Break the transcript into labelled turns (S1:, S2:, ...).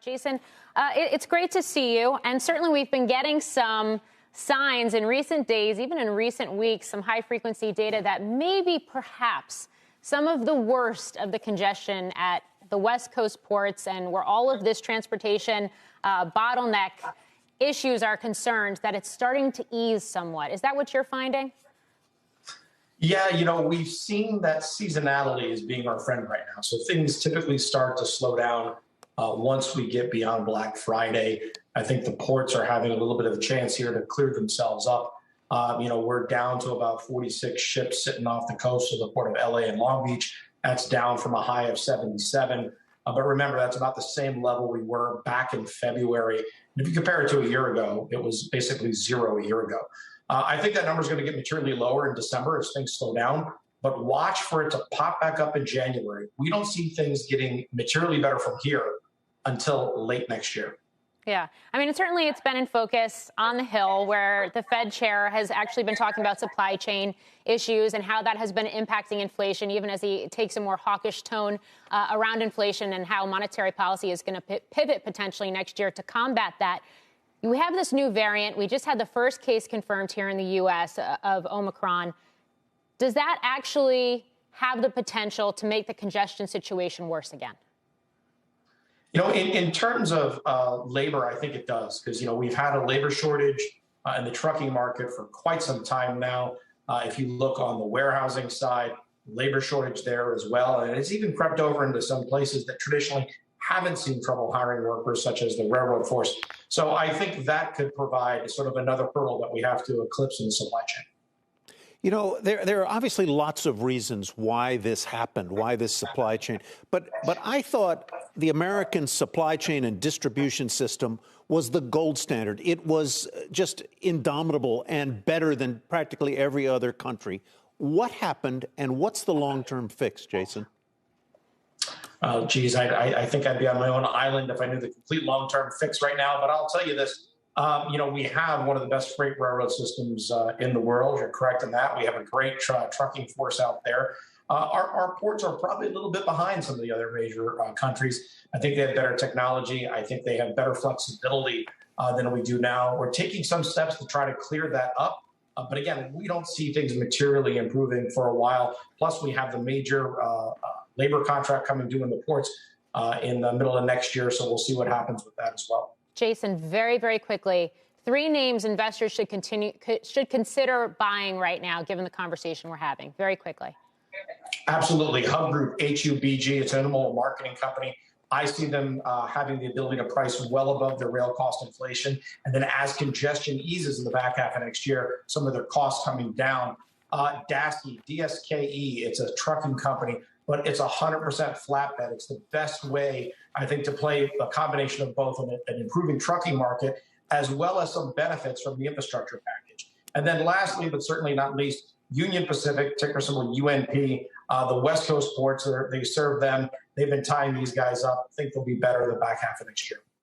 S1: Jason, it's great to see you. And certainly we've been getting some signs in recent days, even in recent weeks, some high-frequency data that maybe perhaps some of the worst of the congestion at the West Coast ports and where all of this transportation bottleneck issues are concerned, that it's starting to ease somewhat. Is that what you're finding?
S2: Yeah, we've seen that seasonality as being our friend right now. So things typically start to slow down once we get beyond Black Friday. I think the ports are having a little bit of a chance here to clear themselves up. We're down to about 46 ships sitting off the coast of the port of LA and Long Beach. That's down from a high of 77. But remember, that's about the same level we were back in February. And if you compare it to a year ago, it was basically zero a year ago. I think that number is going to get materially lower in December as things slow down, but watch for it to pop back up in January. We don't see things getting materially better from here until late next year.
S1: Yeah. I mean, certainly it's been in focus on the Hill, where the Fed chair has actually been talking about supply chain issues and how that has been impacting inflation, even as he takes a more hawkish tone around inflation and how monetary policy is going to pivot potentially next year to combat that. We have this new variant. We just had the first case confirmed here in the U.S. Of Omicron. Does that actually have the potential to make the congestion situation worse again?
S2: In terms of labor, I think it does, because, we've had a labor shortage in the trucking market for quite some time now. If you look on the warehousing side, labor shortage there as well. And it's even crept over into some places that traditionally haven't seen trouble hiring workers, such as the railroad force. So I think that could provide sort of another hurdle that we have to eclipse in the supply chain.
S3: There are obviously lots of reasons why this happened, why this supply chain. But I thought the American supply chain and distribution system was the gold standard. It was just indomitable and better than practically every other country. What happened, and what's the long-term fix, Jason?
S2: Oh, geez, I think I'd be on my own island if I knew the complete long-term fix right now. But I'll tell you this. We have one of the best freight railroad systems in the world. You're correct in that. We have a great trucking force out there. Our ports are probably a little bit behind some of the other major countries. I think they have better technology. I think they have better flexibility than we do now. We're taking some steps to try to clear that up. But again, we don't see things materially improving for a while. Plus, we have the major labor contract coming due in the ports in the middle of next year. So we'll see what happens with that as well.
S1: Jason, very, very quickly, 3 names investors should consider buying right now, given the conversation we're having. Very quickly.
S2: Absolutely. Hub Group, HUBG, it's an intermodal marketing company. I see them having the ability to price well above their rail cost inflation. And then as congestion eases in the back half of next year, some of their costs coming down. DASKE, DSKE, it's a trucking company, but it's 100% flatbed. It's the best way, I think, to play a combination of both an improving trucking market as well as some benefits from the infrastructure package. And then lastly, but certainly not least, Union Pacific, ticker symbol UNP, the West Coast ports, they serve them. They've been tying these guys up. I think they'll be better in the back half of next year.